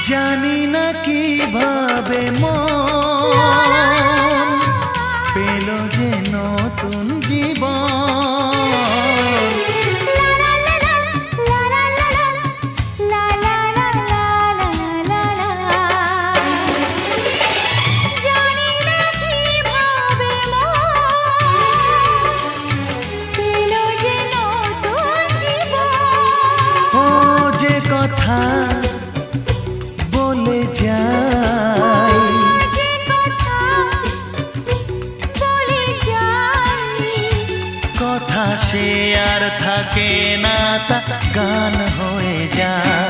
জানি না কিভাবে মন পেল যে নতুন জীবন। ও যে কথা বলে যাই, কথা সে আর থাকে না, তা গান হয়ে যায়।